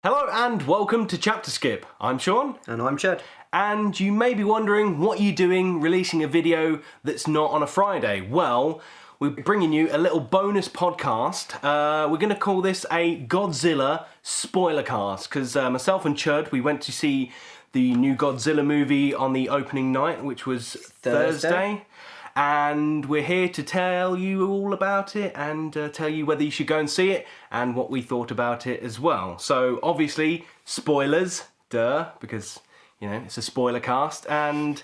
Hello and welcome to ChapterSkip. I'm Sean. And I'm Chad. And you may be wondering what you're doing releasing a video that's not on a Friday. Well, we're bringing you a little bonus podcast. We're going to call this a Godzilla Spoilercast because myself and Chud, we went to see the new Godzilla movie on the opening night, which was Thursday. And we're here to tell you all about it and tell you whether you should go and see it and what we thought about it as well. So obviously, spoilers, duh, because, you know, it's a spoiler cast. And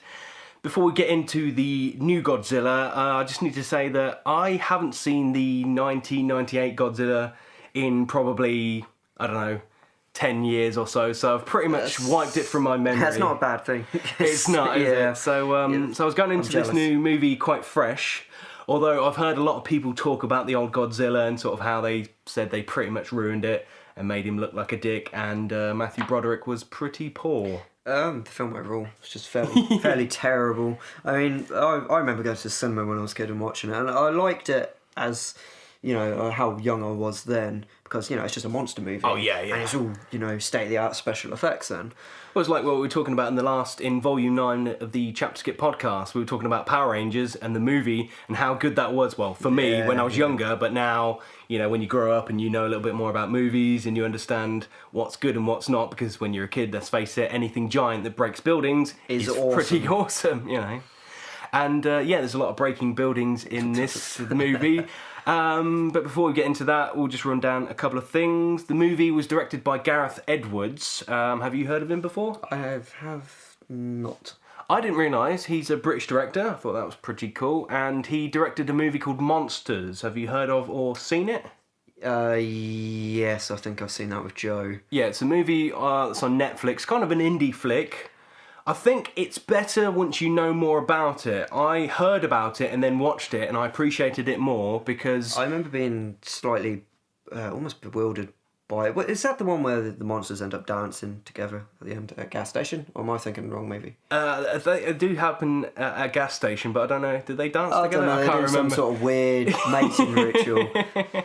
before we get into the new Godzilla, I just need to say that I haven't seen the 1998 Godzilla in probably, I don't know, 10 years or so, so I've pretty much wiped it from my memory. That's not a bad thing. It's not, is it? So I was going into this new movie quite fresh, although I've heard a lot of people talk about the old Godzilla and sort of how they said they pretty much ruined it and made him look like a dick, and Matthew Broderick was pretty poor. The film overall was just fairly terrible. I mean, I remember going to the cinema when I was a kid and watching it, and I liked it as, you know, how young I was then, because, you know, it's just a monster movie. Oh, yeah. And it's all, you know, state-of-the-art special effects then. Well, it's like what we were talking about in Volume 9 of the ChapterSkip podcast. We were talking about Power Rangers and the movie and how good that was. Well, for me, when I was younger, but now, you know, when you grow up and you know a little bit more about movies and you understand what's good and what's not, because when you're a kid, let's face it, anything giant that breaks buildings is awesome. Pretty awesome, you know. And, there's a lot of breaking buildings in this movie. But before we get into that, we'll just run down a couple of things. The movie was directed by Gareth Edwards. Have you heard of him before? I have not. I didn't realise he's a British director. I thought that was pretty cool. And he directed a movie called Monsters. Have you heard of or seen it? Yes, I think I've seen that with Joe. Yeah, it's a movie that's on Netflix, kind of an indie flick. I think it's better once you know more about it. I heard about it and then watched it and I appreciated it more because... I remember being slightly, almost bewildered by it. Is that the one where the monsters end up dancing together at the end at a gas station? Or am I thinking the wrong movie? They do happen at a gas station, but I don't know. Did they dance together? I can't remember. Some sort of weird mating ritual.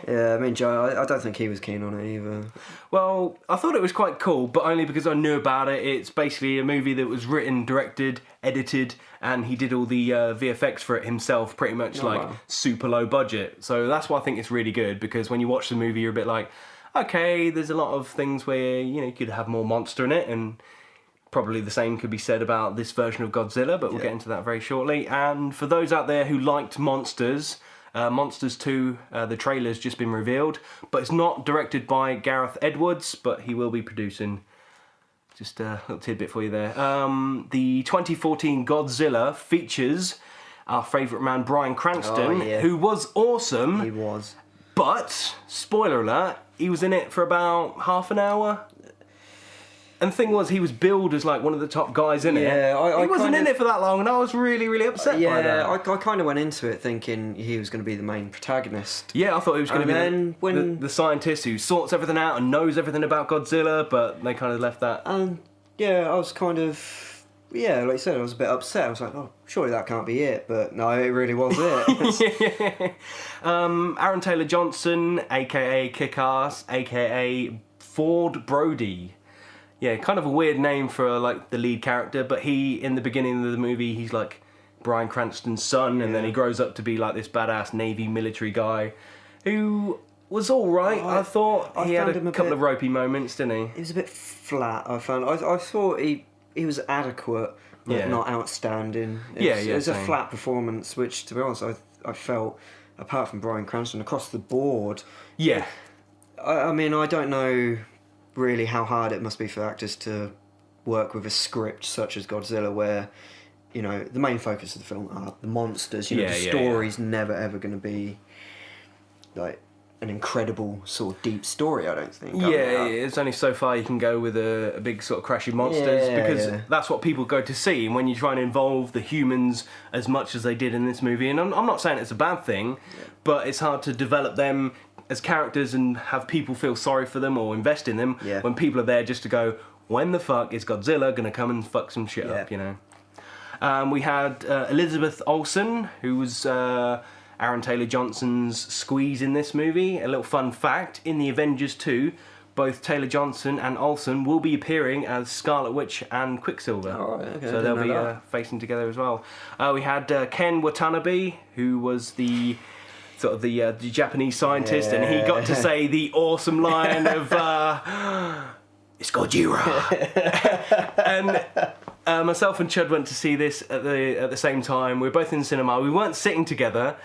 Yeah, I mean, Joe, I don't think he was keen on it either. Well, I thought it was quite cool, but only because I knew about it. It's basically a movie that was written, directed, edited, and he did all the VFX for it himself, pretty much super low budget. So that's why I think it's really good, because when you watch the movie, you're a bit like, okay, there's a lot of things where, you know, you could have more monster in it, and probably the same could be said about this version of Godzilla, but we'll get into that very shortly. And for those out there who liked Monsters, Monsters 2, the trailer's just been revealed, but it's not directed by Gareth Edwards, but he will be producing. Just a little tidbit for you there. The 2014 Godzilla features our favourite man, Bryan Cranston, who was awesome. He was. But, spoiler alert, he was in it for about half an hour. And the thing was, he was billed as like one of the top guys in it. Yeah, he wasn't in it for that long, and I was really, really upset by that. Yeah, I kind of went into it thinking he was going to be the main protagonist. Yeah, I thought he was going to be the scientist who sorts everything out and knows everything about Godzilla, but they kind of left that. And yeah, I was kind of, like you said, I was a bit upset. I was like, oh, surely that can't be it, but no, it really was it. Aaron Taylor-Johnson, aka Kick-Ass, aka Ford Brody. Yeah, kind of a weird name for like the lead character, but he, in the beginning of the movie, he's like Bryan Cranston's son, and then he grows up to be like this badass Navy military guy who was all right. I thought he had a couple of ropey moments, didn't he? He was a bit flat, I found. I thought he was adequate, but not outstanding. It was a flat performance, which, to be honest, I felt, apart from Bryan Cranston, across the board. Yeah. I mean, I don't know really how hard it must be for actors to work with a script such as Godzilla, where, you know, the main focus of the film are the monsters. You know, the story's never ever going to be like an incredible sort of deep story, I don't think. It's only so far you can go with a big sort of crashy monsters, because that's what people go to see. And when you try and involve the humans as much as they did in this movie, and I'm not saying it's a bad thing, but it's hard to develop them as characters and have people feel sorry for them or invest in them when people are there just to go, when the fuck is Godzilla gonna come and fuck some shit up, you know? We had Elizabeth Olsen, who was Aaron Taylor-Johnson's squeeze in this movie. A little fun fact, in the Avengers 2, both Taylor Johnson and Olsen will be appearing as Scarlet Witch and Quicksilver. Oh, right, okay, so they'll be facing together as well. We had Ken Watanabe, who was the Japanese scientist, and he got to say the awesome line of "It's Godzilla." And myself and Chud went to see this at the same time. We were both in the cinema. We weren't sitting together,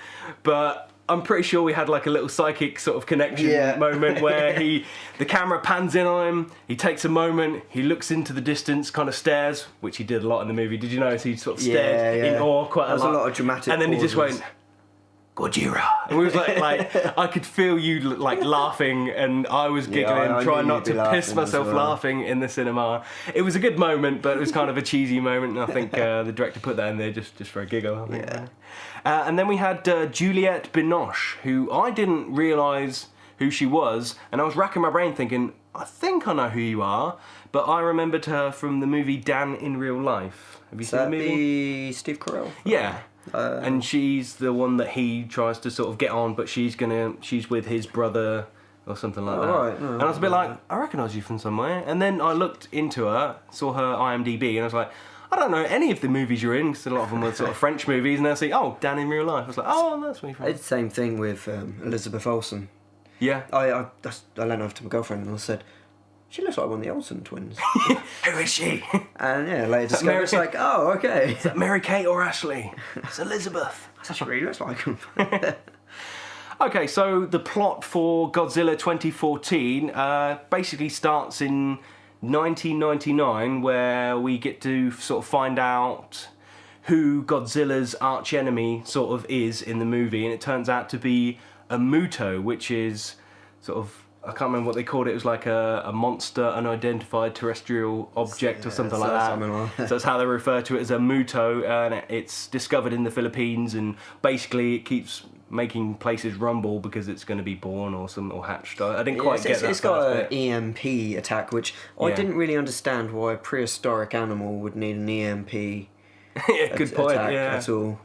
but I'm pretty sure we had like a little psychic sort of connection moment where the camera pans in on him, he takes a moment, he looks into the distance, kind of stares, which he did a lot in the movie. Did you notice he sort of stared in awe quite a lot? There was a lot of dramatic and then pauses. He just went, Godzilla. And we was like I could feel you like laughing, and I was giggling, trying not to piss myself laughing in the cinema. It was a good moment, but it was kind of a cheesy moment, and I think the director put that in there just for a giggle, I think. Yeah. And then we had Juliette Binoche, who I didn't realise who she was, and I was racking my brain thinking, I think I know who you are, but I remembered her from the movie Dan in Real Life. Have you seen the movie? Steve Carell? Yeah. And she's the one that he tries to sort of get on, but she's with his brother or something like that. Right. No, and I was a bit like, I recognise you from somewhere. And then I looked into her, saw her IMDb, and I was like, I don't know any of the movies you're in, because a lot of them were sort of French movies, and I see, oh, Dan in Real Life. I was like, oh, that's where you're from. It's the same thing with Elizabeth Olsen. Yeah. I leaned over to my girlfriend and I said, she looks like one of the Olsen twins. Who is she? And later discovered it's like, oh, okay. Is that Mary Kate or Ashley? It's Elizabeth. She really looks like them. Okay, so the plot for Godzilla 2014 basically starts in 1999, where we get to sort of find out who Godzilla's archenemy sort of is in the movie, and it turns out to be a Muto, which is sort of, I can't remember what they called it. It was like a monster, unidentified terrestrial object or something like that. So that's how they refer to it, as a Muto, and it's discovered in the Philippines, and basically it keeps making places rumble because it's going to be born or hatched. I didn't quite get that. It's got an EMP attack, which I didn't really understand why a prehistoric animal would need an EMP good point, attack at all.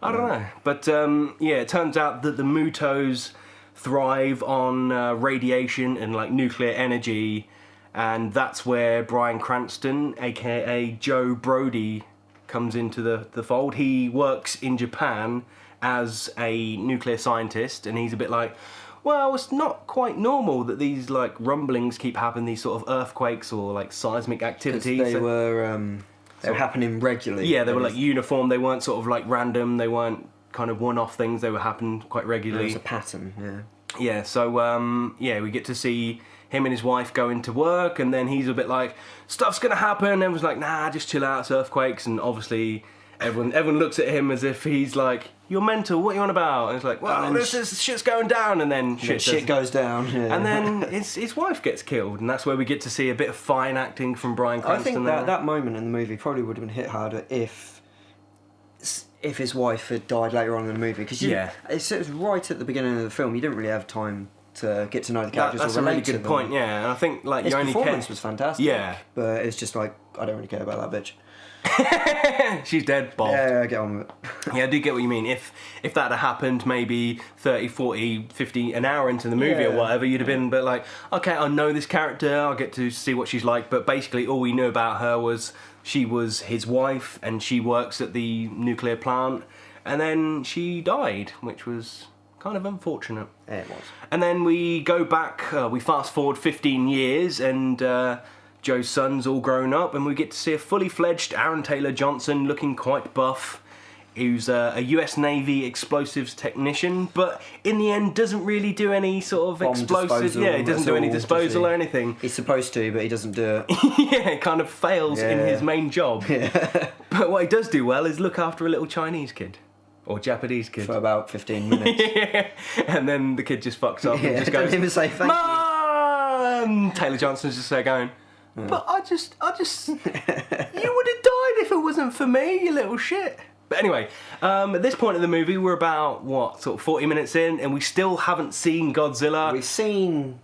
I don't know. But it turns out that the Mutos thrive on radiation and like nuclear energy, and that's where Bryan Cranston, aka Joe Brody, comes into the fold. He works in Japan as a nuclear scientist, and he's a bit like, well, it's not quite normal that these like rumblings keep happening, these sort of earthquakes or like seismic activities. They were happening regularly. Yeah, they were like uniform. They weren't sort of like random. They weren't kind of one-off things. They were happening quite regularly. There was a pattern. Yeah. Yeah. So we get to see him and his wife go into work, and then he's a bit like, stuff's gonna happen. And everyone's like, nah, just chill out. It's earthquakes, and obviously everyone looks at him as if he's like, you're mental, what are you on about? And it's like, well, this shit's going down, and then shit goes down. Yeah. And then his wife gets killed, and that's where we get to see a bit of fine acting from Bryan Cranston. I think that moment in the movie probably would have been hit harder if his wife had died later on in the movie, because it was right at the beginning of the film. You didn't really have time to get to know the characters. That's or relate a really good point. Yeah, and I think like his you only performance was fantastic. Yeah, but it's just like, I don't really care about that bitch. She's dead, Bob. Yeah, get on with it. Yeah, I do get what you mean. If that had happened maybe 30, 40, 50 an hour into the movie or whatever, you'd have been but like, okay, I know this character, I'll get to see what she's like, but basically all we knew about her was she was his wife and she works at the nuclear plant, and then she died, which was kind of unfortunate. Yeah, it was. And then we go back, we fast forward 15 years, and Joe's son's all grown up, and we get to see a fully fledged Aaron Taylor Johnson looking quite buff, who's a US Navy explosives technician, but in the end doesn't really do any sort of explosives. Yeah, he doesn't do any disposal or anything. He's supposed to, but he doesn't do it. Yeah, kind of fails in his main job. Yeah. But what he does do well is look after a little Chinese kid. Or Japanese kid. For about 15 minutes. Yeah. And then the kid just fucks up and just goes, don't even say thank Mom! Taylor Johnson's just there going, but I just, you would have died if it wasn't for me, you little shit. But anyway, at this point in the movie, we're about, sort of 40 minutes in, and we still haven't seen Godzilla. We've seen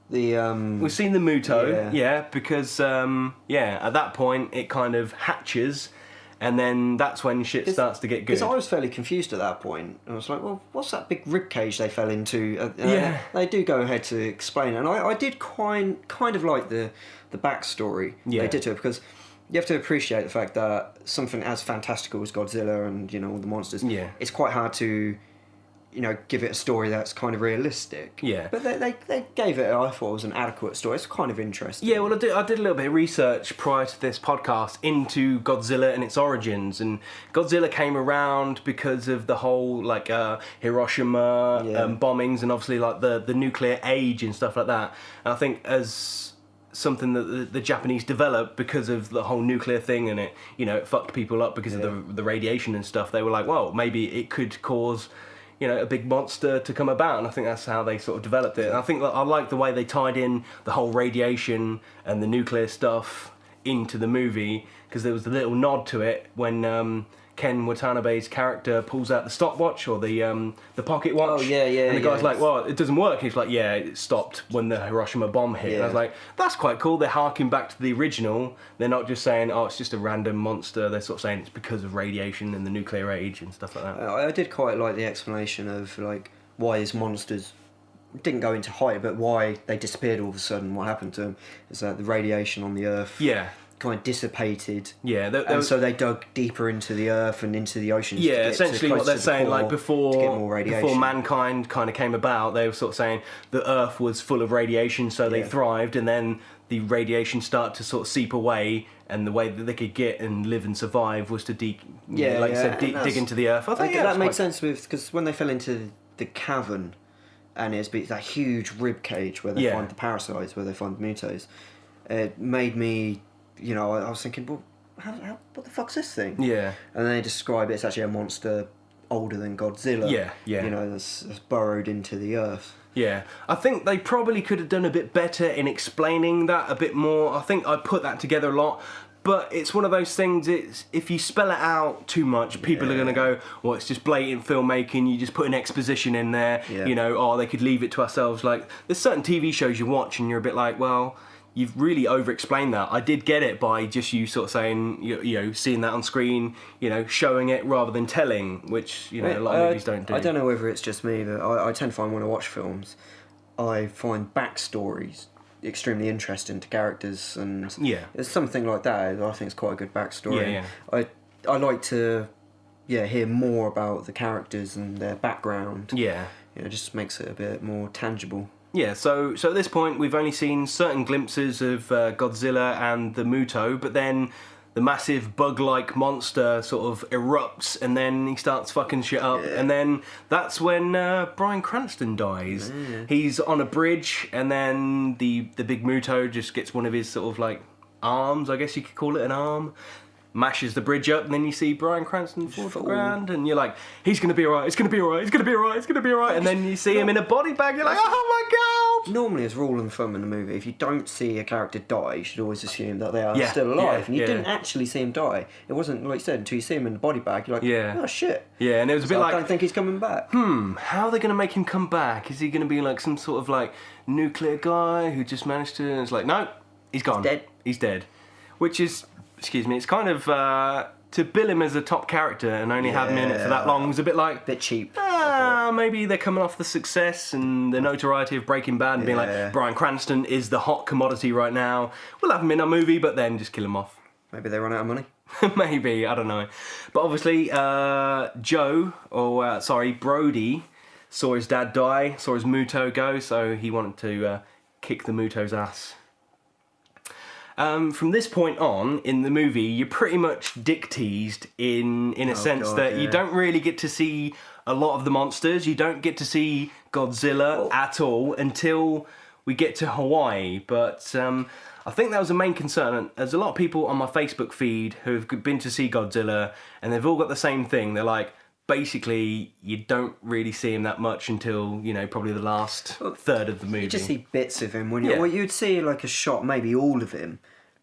the... We've seen the Muto, because, at that point, it kind of hatches, and then that's when shit starts to get good. Because I was fairly confused at that point. I was like, well, what's that big rib cage they fell into? Yeah. They do go ahead to explain it, and I did kind of like the backstory they did to it, because you have to appreciate the fact that something as fantastical as Godzilla and, you know, all the monsters, it's quite hard to, you know, give it a story that's kind of realistic. Yeah. But they gave it, I thought, it was an adequate story. It's kind of interesting. Yeah, well, I did a little bit of research prior to this podcast into Godzilla and its origins, and Godzilla came around because of the whole, like, Hiroshima bombings, and obviously, like, the nuclear age and stuff like that. And I think as something that the Japanese developed because of the whole nuclear thing, and it, you know, it fucked people up because of the radiation and stuff, they were like, well, maybe it could cause, you know, a big monster to come about, and I think that's how they sort of developed it. And I think that I like the way they tied in the whole radiation and the nuclear stuff into the movie, because there was a little nod to it when Ken Watanabe's character pulls out the stopwatch or the pocket watch. Oh, yeah, and the guy's like, well, it doesn't work. And he's like, yeah, it stopped when the Hiroshima bomb hit. And I was like, that's quite cool. They're harking back to the original. They're not just saying, oh, it's just a random monster. They're sort of saying it's because of radiation and the nuclear age and stuff like that. I did quite like the explanation of, like, why these monsters didn't go into height, but why they disappeared all of a sudden. What happened to them is that the radiation on the Earth kind of dissipated. Yeah, so they dug deeper into the Earth and into the oceans. Yeah, essentially what they're saying, like, before before mankind kind of came about, they were sort of saying the Earth was full of radiation, so they thrived, and then the radiation started to sort of seep away, and the way that they could get and live and survive was to dig into the Earth. I think that makes sense, because when they fell into the cavern, and it's that huge rib cage where they find the parasites, where they find the mutos, it made me, you know, I was thinking, well, what the fuck's this thing? Yeah. And then they describe it's actually a monster older than Godzilla. Yeah. You know, that's burrowed into the Earth. Yeah, I think they probably could have done a bit better in explaining that a bit more. I think I put that together a lot, but it's one of those things, it's, if you spell it out too much, people are going to go, well, it's just blatant filmmaking, you just put an exposition in there, you know, oh, they could leave it to ourselves. Like, there's certain TV shows you watch and you're a bit like, well, you've really over-explained that. I did get it by just you sort of saying, you know, seeing that on screen, you know, showing it rather than telling, which, you know, a lot of movies don't do. I don't know whether it's just me, but I tend to find when I watch films, I find backstories extremely interesting to characters, and there's something like that. I think it's quite a good backstory. I like to hear more about the characters and their background. You know, it just makes it a bit more tangible. Yeah, so at this point we've only seen certain glimpses of Godzilla and the Muto, but then the massive bug-like monster sort of erupts, and then he starts fucking shit up, and then that's when Bryan Cranston dies. He's on a bridge, and then the big Muto just gets one of his sort of like arms, I guess you could call it an arm, mashes the bridge up, and then you see Bryan Cranston fall to the ground, and you're like, he's gonna be alright, it's gonna be alright, it's gonna be alright, it's gonna be alright, and then you see him in a body bag, you're like, oh my god! Normally, as rule of thumb in a movie, if you don't see a character die, you should always assume that they are still alive, and you didn't actually see him die. It wasn't, like you said, until you see him in the body bag, you're like, oh shit. Yeah, and it was a bit like, I don't think he's coming back. How are they gonna make him come back? Is he gonna be like some sort of like nuclear guy who just managed to, and it's like, no, he's gone. He's dead. Which is, excuse me, it's kind of, to bill him as a top character and only have him in it for that long was a bit like... Bit cheap. Maybe they're coming off the success and the notoriety of Breaking Bad and being like, Bryan Cranston is the hot commodity right now. We'll have him in our movie, but then just kill him off. Maybe they run out of money. Maybe, I don't know. But obviously, Brody saw his dad die, saw his Muto go, so he wanted to kick the Muto's ass. From this point on in the movie, you're pretty much dick teased in a sense that you don't really get to see a lot of the monsters. You don't get to see Godzilla at all until we get to Hawaii. But I think that was a main concern. There's a lot of people on my Facebook feed who've been to see Godzilla, and they've all got the same thing. They're like, basically, you don't really see him that much until, you know, probably the last third of the movie. You just see bits of him. You'd see like a shot, maybe all of him,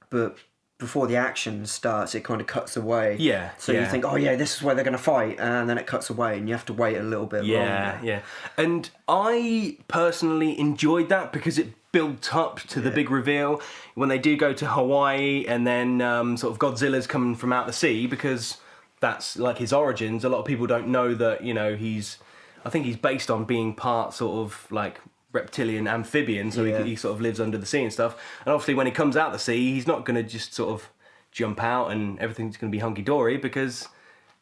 but before the action starts, it kind of cuts away. So you think, oh yeah, this is where they're going to fight, and then it cuts away, and you have to wait a little bit longer. And I personally enjoyed that because it built up to the big reveal when they do go to Hawaii, and then sort of Godzilla's coming from out the sea, because that's like his origins. A lot of people don't know that, you know, I think he's based on being part sort of like reptilian amphibian, so he sort of lives under the sea and stuff. And obviously when he comes out the sea, he's not going to just sort of jump out and everything's going to be hunky-dory, because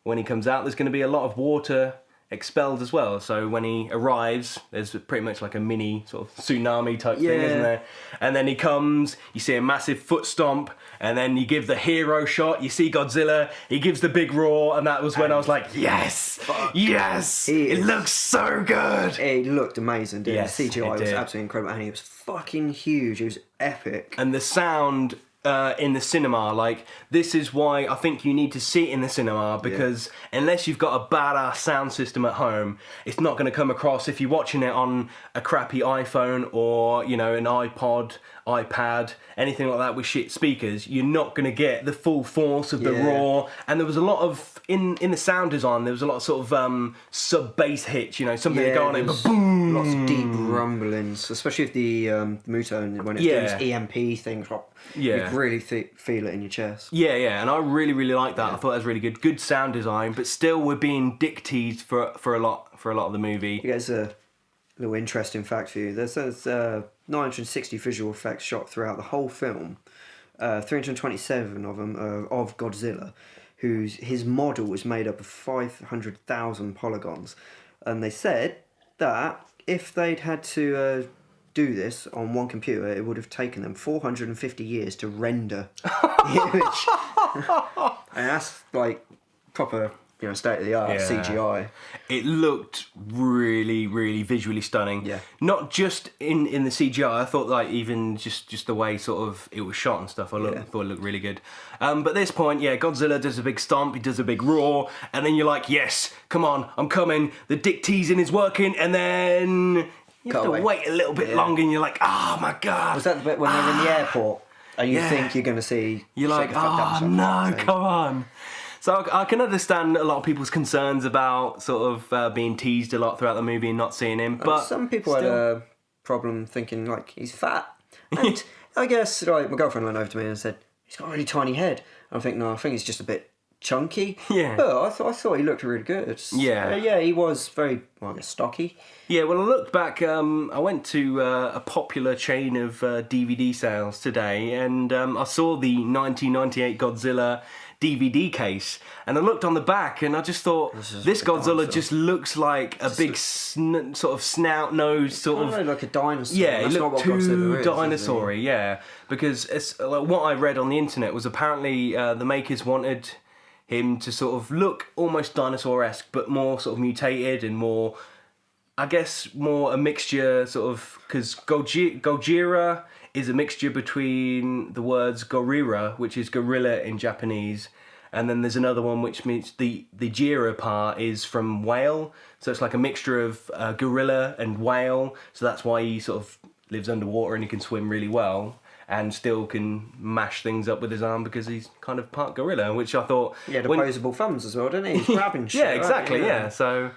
when he comes out, there's going to be a lot of water expelled as well. So when he arrives, there's pretty much like a mini sort of tsunami type thing, isn't there? And then he comes, you see a massive foot stomp, and then you give the hero shot, you see Godzilla, he gives the big roar, and that was when I was like, yes, yes, it looks so good. It looked amazing, didn't Yes, it? CGI it was did. absolutely incredible, and it was fucking huge. It was epic. And the sound in the cinema, like, this is why I think you need to see it in the cinema, because unless you've got a badass sound system at home, it's not going to come across. If you're watching it on a crappy iPhone or, you know, an iPod, iPad, anything like that with shit speakers, you're not going to get the full force of the roar. And there was a lot of, in the sound design, there was a lot of sort of sub-bass hits, you know, something that go on and boom. Lots of deep rumblings, especially with the Muto, when it's doing this EMP thing. You really feel it in your chest. Yeah, and I really, really liked that. I thought that was really good. Good sound design, but still we're being dick teased for a lot of the movie. Here's a little interesting fact for you. There's 960 visual effects shot throughout the whole film. 327 of them of Godzilla, his model was made up of 500,000 polygons. And they said that if they'd had to do this on one computer, it would have taken them 450 years to render the image. And that's like proper, you know, state of the art CGI. It looked really, really visually stunning. Yeah. Not just in the CGI. I thought like even just the way sort of it was shot and stuff. I thought it looked really good. But at this point, Godzilla does a big stomp. He does a big roar, and then you're like, yes, come on, I'm coming. The dick teasing is working, and then you have to wait a little bit longer, and you're like, oh my god. Was that the bit when they're in the airport and you think you're going to see? You're like, oh no, come on. So I can understand a lot of people's concerns about sort of being teased a lot throughout the movie and not seeing him. But some people had a problem thinking like he's fat, and I guess like my girlfriend went over to me and said he's got a really tiny head. I think no, I think he's just a bit chunky. Yeah. But I thought he looked really good. Yeah. He was very, I guess, stocky. Yeah, well, I looked back, I went to a popular chain of DVD sales today, and I saw the 1998 Godzilla DVD case, and I looked on the back, and I just thought, this Godzilla just looks like a big sort of snout nose sort of... like a dinosaur. Yeah, That's it not looked what too Godzilla is, dinosaur-y, yeah. Because it's, like, what I read on the internet was apparently the makers wanted him to sort of look almost dinosaur-esque, but more sort of mutated and more... I guess more a mixture sort of, because Gojira is a mixture between the words gorira, which is gorilla in Japanese, and then there's another one which means the Jira part is from whale, so it's like a mixture of gorilla and whale, so that's why he sort of lives underwater and he can swim really well and still can mash things up with his arm because he's kind of part gorilla, which I thought... Yeah, opposable thumbs as well, didn't he? He's grabbing shit. Yeah, exactly, yeah. So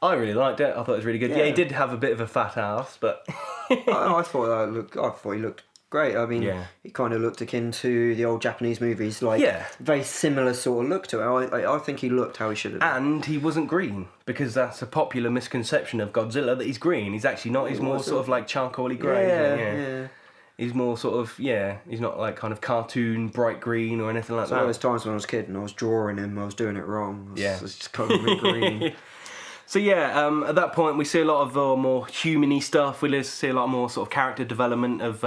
I really liked it. I thought it was really good. Yeah, he did have a bit of a fat ass, but... I thought he looked great. I mean, he kind of looked akin to the old Japanese movies, like very similar sort of look to it. I think he looked how he should have done. And he wasn't green, because that's a popular misconception of Godzilla, that he's green. He's actually not. He's more sort of like charcoaly grey. Yeah. He's more sort of, he's not like kind of cartoon bright green or anything like that. One of those times when I was a kid and I was drawing him, I was doing it wrong. It was just kind of a bit green. So at that point we see a lot of more human-y stuff. We see a lot more sort of character development of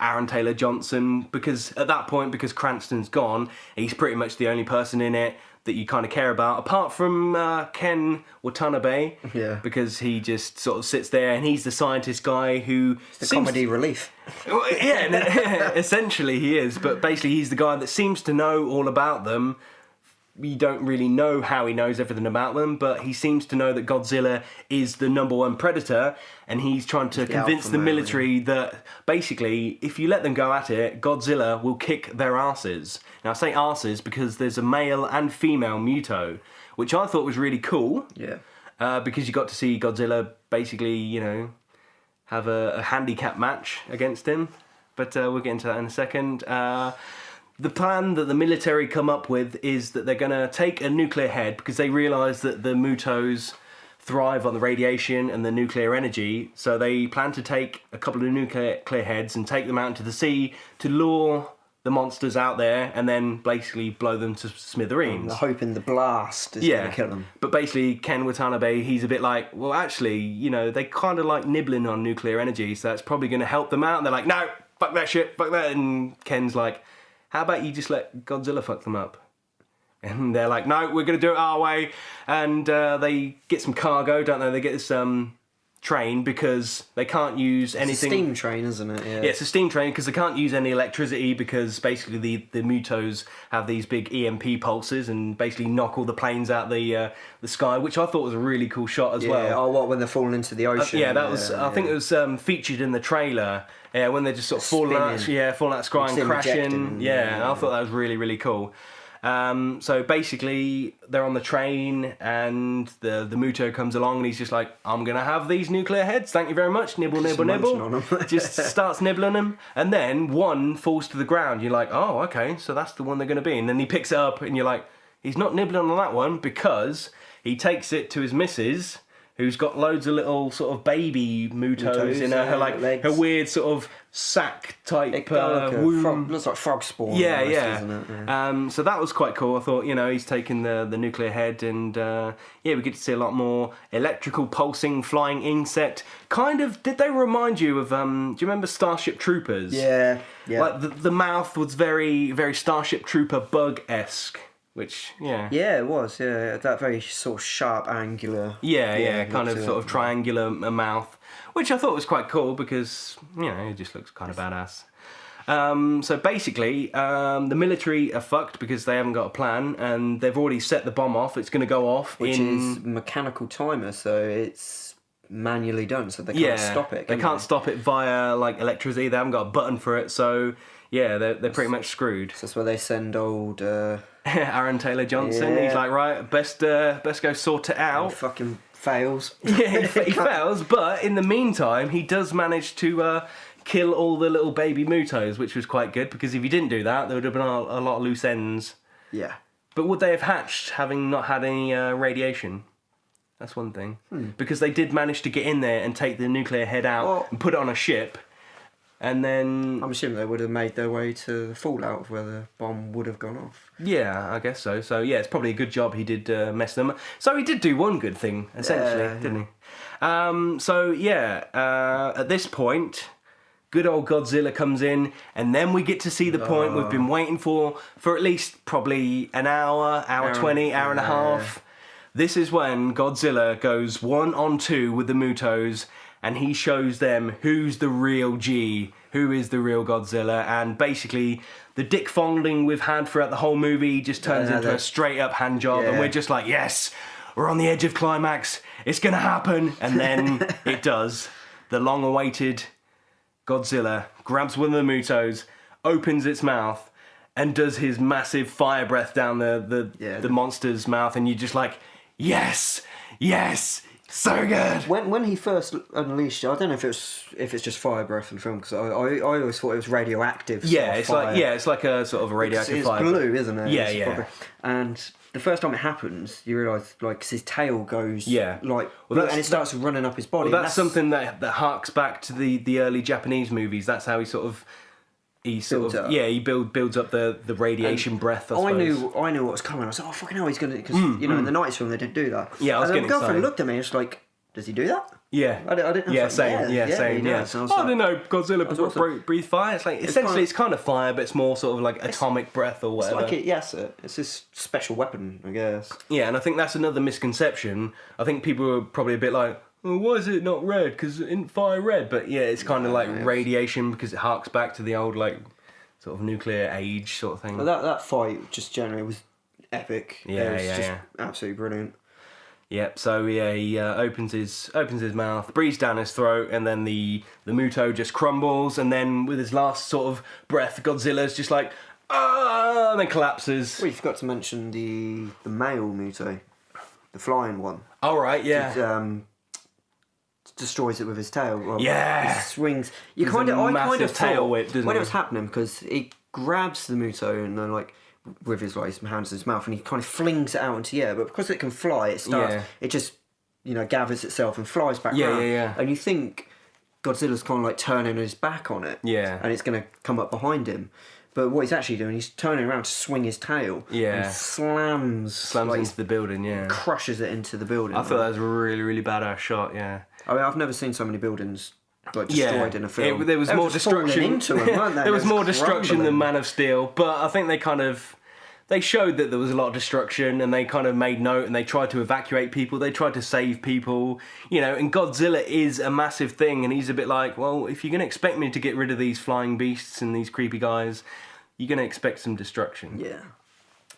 Aaron Taylor Johnson, because at that point, because Cranston's gone, he's pretty much the only person in it that you kind of care about, apart from Ken Watanabe, because he just sort of sits there and he's the scientist guy who... The comedy relief. Essentially he is, but basically he's the guy that seems to know all about them. You don't really know how he knows everything about them, but he seems to know that Godzilla is the #1 predator, and he's trying to convince the military that basically, if you let them go at it, Godzilla will kick their asses. Now I say asses because there's a male and female Muto, which I thought was really cool. Yeah. Because you got to see Godzilla basically, have a handicap match against him. But we'll get into that in a second. The plan that the military come up with is that they're going to take a nuclear head because they realise that the Mutos thrive on the radiation and the nuclear energy. So they plan to take a couple of nuclear heads and take them out into the sea to lure the monsters out there and then basically blow them to smithereens. They're hoping the blast is going to kill them. But basically, Ken Watanabe, he's a bit like, well, actually, you know, they kind of like nibbling on nuclear energy, so that's probably going to help them out. And they're like, no, fuck that shit, fuck that. And Ken's like, how about you just let Godzilla fuck them up? And they're like, no, we're going to do it our way. And they get some cargo, don't they? They get this train because they can't use anything. It's a steam train, isn't it? Yeah, it's a steam train because they can't use any electricity because basically the Mutos have these big EMP pulses and basically knock all the planes out the sky, which I thought was a really cool shot as well. Oh, what, when they're falling into the ocean? Yeah, that was. I think it was featured in the trailer. Yeah, when they're just sort of falling out of the sky and crashing. Yeah, I thought that was really, really cool. So basically, they're on the train, and the Muto comes along, and he's just like, "I'm gonna have these nuclear heads. Thank you very much. Nibble, nibble, nibble." Just starts nibbling them, and then one falls to the ground. You're like, "Oh, okay, so that's the one they're gonna be." And then he picks it up, and you're like, "He's not nibbling on that one because he takes it to his missus." Who's got loads of little sort of baby Mutos in her like legs. Her weird sort of sack type womb. Looks like frog spawn. Yeah, almost, yeah. Doesn't it? Yeah. So that was quite cool. I thought, you know, he's taken the nuclear head, and we get to see a lot more electrical pulsing flying insect. Kind of, did they remind you of? Do you remember Starship Troopers? Yeah. Like the mouth was very, very Starship Trooper bug-esque. Which, Yeah, it was, that very sort of sharp, angular... kind of sort of triangular mouth, which I thought was quite cool because, you know, it just looks kind of badass. So basically, the military are fucked because they haven't got a plan and they've already set the bomb off. It's going to go off Which is mechanical timer, so it's manually done, so they can't stop it. They can't stop it via, like, electricity. They haven't got a button for it, so... Yeah, they're pretty much screwed. So that's where they send old... Aaron Taylor Johnson. He's like, right, best go sort it out. He fucking fails. Yeah, he fails, but in the meantime, he does manage to kill all the little baby Mutos, which was quite good, because if he didn't do that, there would have been a lot of loose ends. Yeah. But would they have hatched having not had any radiation? That's one thing. Because they did manage to get in there and take the nuclear head out and put it on a ship. And then... I'm assuming they would have made their way to the fallout of where the bomb would have gone off. Yeah, I guess so. So, yeah, it's probably a good job he did mess them up. So he did do one good thing, essentially, didn't he? At this point, good old Godzilla comes in, and then we get to see the point we've been waiting for at least probably an hour 20, hour and a half. This is when Godzilla goes 1-on-2 with the Mutos, and he shows them who's the real G, who is the real Godzilla, and basically the dick fondling we've had throughout the whole movie just turns into a straight up hand job, and we're just like, yes, we're on the edge of climax, it's gonna happen, and then it does. The long awaited Godzilla grabs one of the Mutos, opens its mouth, and does his massive fire breath down the monster's mouth, and you're just like, yes, so good. When he first unleashed it, I don't know if it's just fire breath in the film, because I always thought it was radioactive. Yeah, it's fire. It's like a sort of a radioactive fire. It's blue, isn't it? Yeah. Probably, and the first time it happens, you realise, like, 'cause his tail goes, and it starts running up his body. Well, that's something that harks back to the early Japanese movies. That's how he builds up the radiation breath. I knew what was coming. I was like, oh fucking hell, he's gonna, because in the 90s film they didn't do that. Yeah, I was getting excited. My girlfriend looked at me and was like, does he do that? Yeah, I didn't know. Yeah, same. So I didn't know Godzilla breathe fire. It's like essentially it's kind of fire, but it's more sort of like atomic breath or whatever. It's like it's his special weapon, I guess. Yeah, and I think that's another misconception. I think people are probably a bit like, well, why is it not red? Because it didn't fire red. But yeah, it's kind of like radiation because it harks back to the old like sort of nuclear age sort of thing. Well, that fight just generally was epic. Just absolutely brilliant. Yep. So he opens his mouth, breathes down his throat, and then the Muto just crumbles, and then with his last sort of breath, Godzilla's just like and then collapses. Well, you forgot to mention the male Muto, the flying one. All right. Yeah. destroys it with his tail. Well, Yeah. he swings. I There's kind a of massive tail thought whip, doesn't when he? it was happening because he grabs the Muto and then like with his hands in his mouth and he kind of flings it out into the air. But because it can fly, it starts. Yeah. It just gathers itself and flies back Yeah, around. yeah. And you think Godzilla's kind of like turning his back on it. Yeah. And it's going to come up behind him. But what he's actually doing, he's turning around to swing his tail. Yeah. And slams like, into the building, yeah. crushes it into the building. I thought that was a really, really badass shot, yeah. I mean, I've never seen so many buildings like destroyed in a film. There was They were more just falling destruction into them, weren't they? There was They more just destruction crumbling. than Man of Steel, but I think they showed that there was a lot of destruction, and they kind of made note, and they tried to evacuate people, they tried to save people, and Godzilla is a massive thing, and he's a bit like, well, if you're going to expect me to get rid of these flying beasts and these creepy guys, you're going to expect some destruction. Yeah.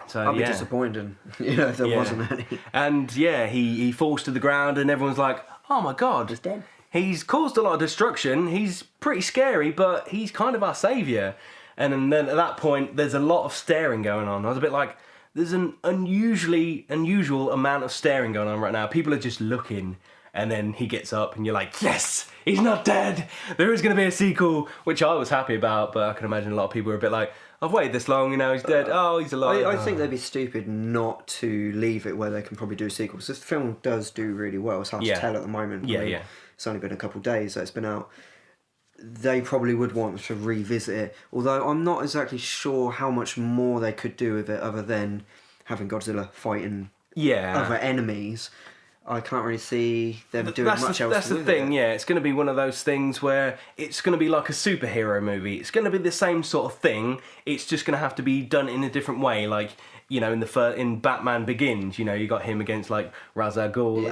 So I'd be disappointed, if there wasn't any. And yeah, he falls to the ground, and everyone's like, oh my god, He's dead. He's caused a lot of destruction, he's pretty scary, but he's kind of our saviour. And then at that point, there's a lot of staring going on. I was a bit like, there's an unusual amount of staring going on right now. People are just looking, and then he gets up, and you're like, yes, he's not dead. There is going to be a sequel, which I was happy about, but I can imagine a lot of people are a bit like, I've waited this long, he's dead. Oh, he's alive. I think they'd be stupid not to leave it where they can probably do sequels. This film does do really well. It's hard to tell at the moment. Yeah, I mean, yeah. It's only been a couple of days that it's been out. They probably would want to revisit it, although I'm not exactly sure how much more they could do with it other than having Godzilla fighting other enemies. I can't really see them doing much else. That's the thing, yeah. It's going to be one of those things where it's going to be like a superhero movie. It's going to be the same sort of thing. It's just going to have to be done in a different way. Like, in Batman Begins, you got him against like Ra's al Ghul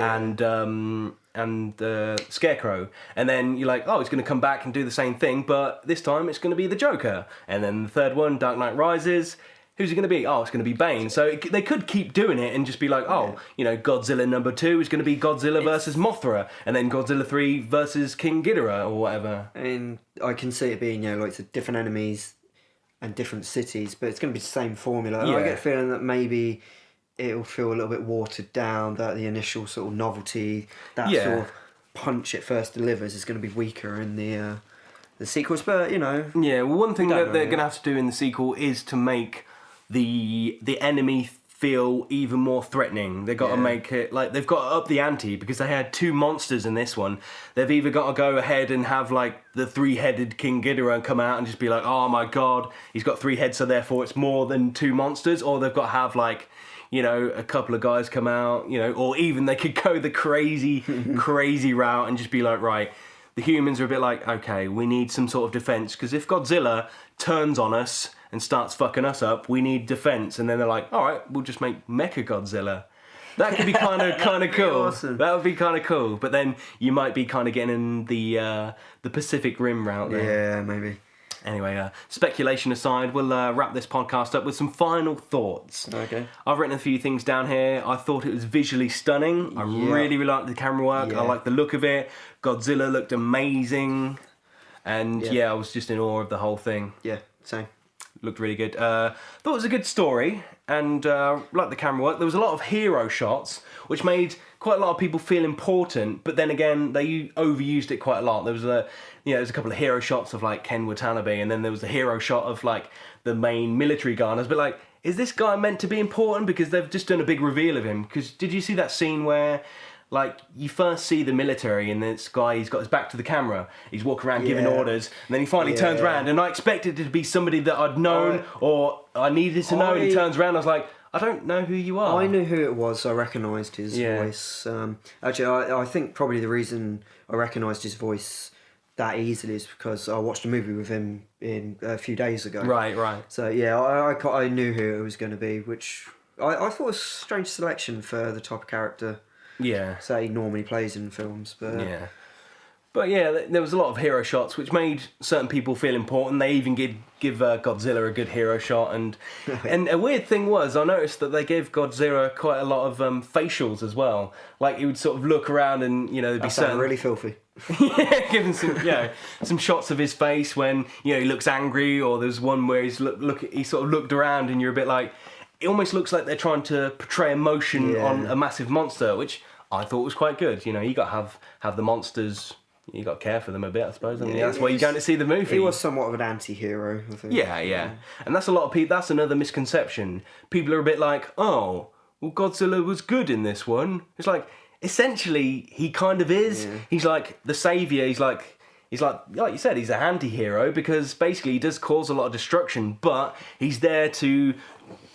and Scarecrow, and then you're like, oh, he's going to come back and do the same thing, but this time it's going to be the Joker. And then the third one, Dark Knight Rises. Who's it going to be? Oh, it's going to be Bane. So they could keep doing it and just be like, Godzilla number 2 is going to be Godzilla versus Mothra, and then Godzilla 3 versus King Ghidorah or whatever. And I can see it being, like the different enemies and different cities, but it's going to be the same formula. Yeah. I get a feeling that maybe it'll feel a little bit watered down, that the initial sort of novelty, that sort of punch it first delivers is going to be weaker in the sequels, but, Yeah, well, one thing that they're going to have to do in the sequel is to make the enemy feel even more threatening. They've got to make it, like, they've got to up the ante, because they had 2 monsters in this one. They've either got to go ahead and have, like, the 3-headed King Ghidorah come out and just be like, oh my god, he's got 3 heads, so therefore it's more than 2 monsters, or they've got to have, like, a couple of guys come out, or even they could go the crazy route and just be like, right, the humans are a bit like, okay, we need some sort of defense, because if Godzilla turns on us and starts fucking us up, we need defense. And then they're like, all right, we'll just make Mecha Godzilla. That could be kind of cool. Awesome. That would be kind of cool. But then you might be kind of getting in the Pacific Rim route there. Yeah, maybe. Anyway, speculation aside, we'll wrap this podcast up with some final thoughts. Okay. I've written a few things down here. I thought it was visually stunning. I really liked the camera work. I liked the look of it. Godzilla looked amazing. And I was just in awe of the whole thing. Yeah, same. Looked really good. Thought it was a good story, and liked the camera work. There was a lot of hero shots, which made quite a lot of people feel important. But then again, they overused it quite a lot. There was a couple of hero shots of like Ken Watanabe, and then there was a hero shot of like the main military guy. And I was a bit like, is this guy meant to be important? Because they've just done a big reveal of him. Because did you see that scene where, like, you first see the military and this guy, he's got his back to the camera, he's walking around giving orders, and then he finally turns around, and I expected it to be somebody that I'd known or I needed to know, and he turns around, I was like, I don't know who you are. I knew who it was, I recognised his voice. Actually, I think probably the reason I recognised his voice that easily is because I watched a movie with him in a few days ago. Right. So yeah, I knew who it was going to be, which I thought was a strange selection for the type of character say he normally plays in films, but there was a lot of hero shots which made certain people feel important. They even give Godzilla a good hero shot, and a weird thing was, I noticed that they gave Godzilla quite a lot of facials as well. Like, he would sort of look around and there'd be certain really filthy. Given some shots of his face when he looks angry, or there's one where he sort of looked around and you're a bit like, it almost looks like they're trying to portray emotion on a massive monster, which I thought was quite good. You know, you got to have the monsters. You got to care for them a bit, I suppose. I mean, that's why you're going to see the movie. He was somewhat of an anti-hero, I think. Yeah. And that's a lot of people. That's another misconception. People are a bit like, oh, well, Godzilla was good in this one. It's like, essentially, he kind of is. Yeah. He's like the saviour. He's like you said, he's an anti-hero because basically he does cause a lot of destruction, but he's there to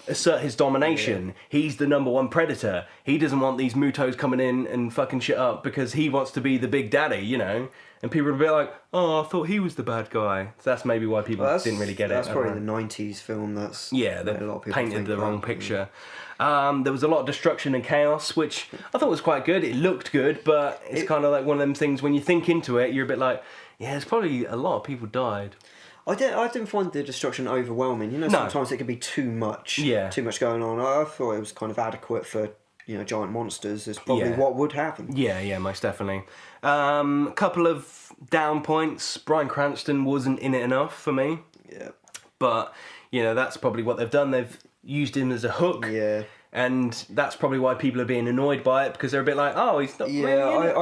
assert his domination. He's the number one predator. He doesn't want these Mutos coming in and fucking shit up because he wants to be the big daddy, you know? And people would be like, oh, I thought he was the bad guy. So that's maybe why people didn't really get it. That's probably the 90s film that's... Yeah, they painted the wrong picture. There was a lot of destruction and chaos, which I thought was quite good. It looked good, but it's kind of like one of them things, when you think into it, you're a bit like, yeah, it's probably a lot of people died. I didn't find the destruction overwhelming. You know, sometimes it can be too much. Yeah. Too much going on. I thought it was kind of adequate for, you know, giant monsters. It's probably what would happen. Yeah, most definitely. Couple of down points. Bryan Cranston wasn't in it enough for me. Yeah. But, you know, that's probably what they've done. They've used him as a hook. Yeah. And that's probably why people are being annoyed by it, because they're a bit like, oh, he's not really in it.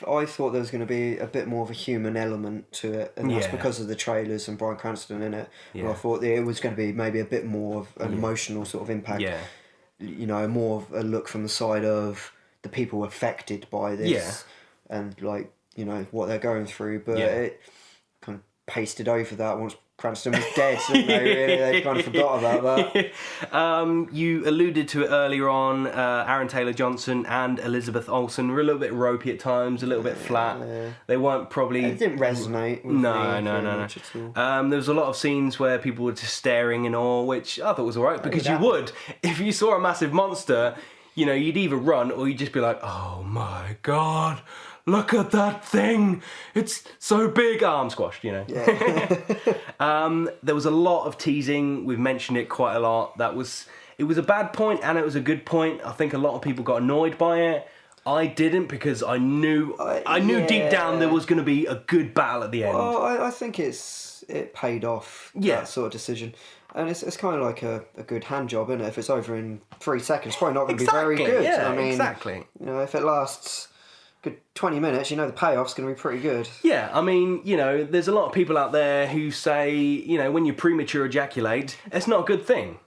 I thought there was going to be a bit more of a human element to it, and that's because of the trailers and Bryan Cranston in it. Yeah. And I thought it was going to be maybe a bit more of an emotional sort of impact. Yeah. You know, more of a look from the side of the people affected by this, and like, you know, what they're going through. But it kind of pasted over that once Cranston was dead, didn't they? Really, they kind of forgot about that. You alluded to it earlier on. Aaron Taylor-Johnson and Elizabeth Olsen were a little bit ropey at times, a little bit flat. Yeah. They weren't probably... It didn't resonate with me. There was a lot of scenes where people were just staring in awe, which I thought was alright, because you would. If you saw a massive monster, you know, you'd either run or you'd just be like, oh my god, look at that thing! It's so big! Arm squashed, you know. Yeah. There was a lot of teasing. We've mentioned it quite a lot. It was a bad point and it was a good point. I think a lot of people got annoyed by it. I didn't, because I knew deep down there was going to be a good battle at the end. Well, I think it paid off, that sort of decision. And it's kind of like a good hand job, isn't it? If it's over in 3 seconds, it's probably not going to be very good. Yeah, I mean, exactly. You know, if it lasts good 20 minutes, you know the payoff's going to be pretty good. Yeah, I mean, you know, there's a lot of people out there who say, you know, when you premature ejaculate, it's not a good thing.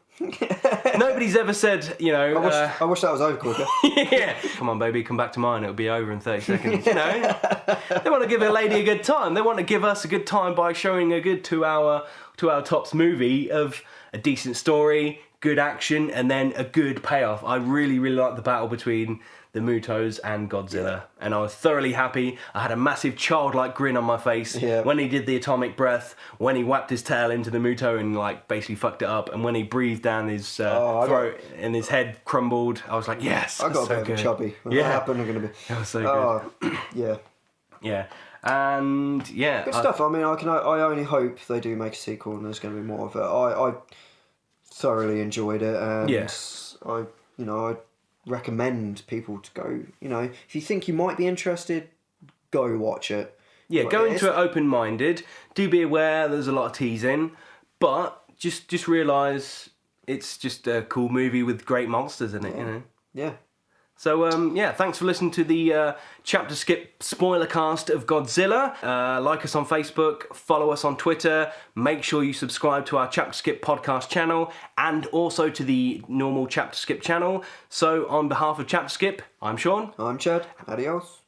Nobody's ever said, you know... I wish that was over quicker. Yeah. Come on, baby, come back to mine. It'll be over in 30 seconds. You know? They want to give a lady a good time. They want to give us a good time by showing a good 2-hour tops movie of a decent story, good action, and then a good payoff. I really, really like the battle between the Mutos and Godzilla, and I was thoroughly happy. I had a massive childlike grin on my face when he did the atomic breath, when he whapped his tail into the Muto and like basically fucked it up, and when he breathed down his throat and his head crumbled. I was like, yes, I got so a bit of a chubby. When that happened, I'm gonna be. That was so good. Yeah. And good stuff. I mean, I only hope they do make a sequel and there's going to be more of it. I thoroughly enjoyed it, and I recommend people to go. You know, if you think you might be interested, go watch it. Yeah, but go into it open-minded. Do be aware there's a lot of teasing, but just realise it's just a cool movie with great monsters in it. You know. Yeah. So, thanks for listening to the ChapterSkip Spoilercast of Godzilla. Like us on Facebook, follow us on Twitter, make sure you subscribe to our ChapterSkip podcast channel, and also to the normal ChapterSkip channel. So, on behalf of ChapterSkip, I'm Sean. I'm Chad. Adios.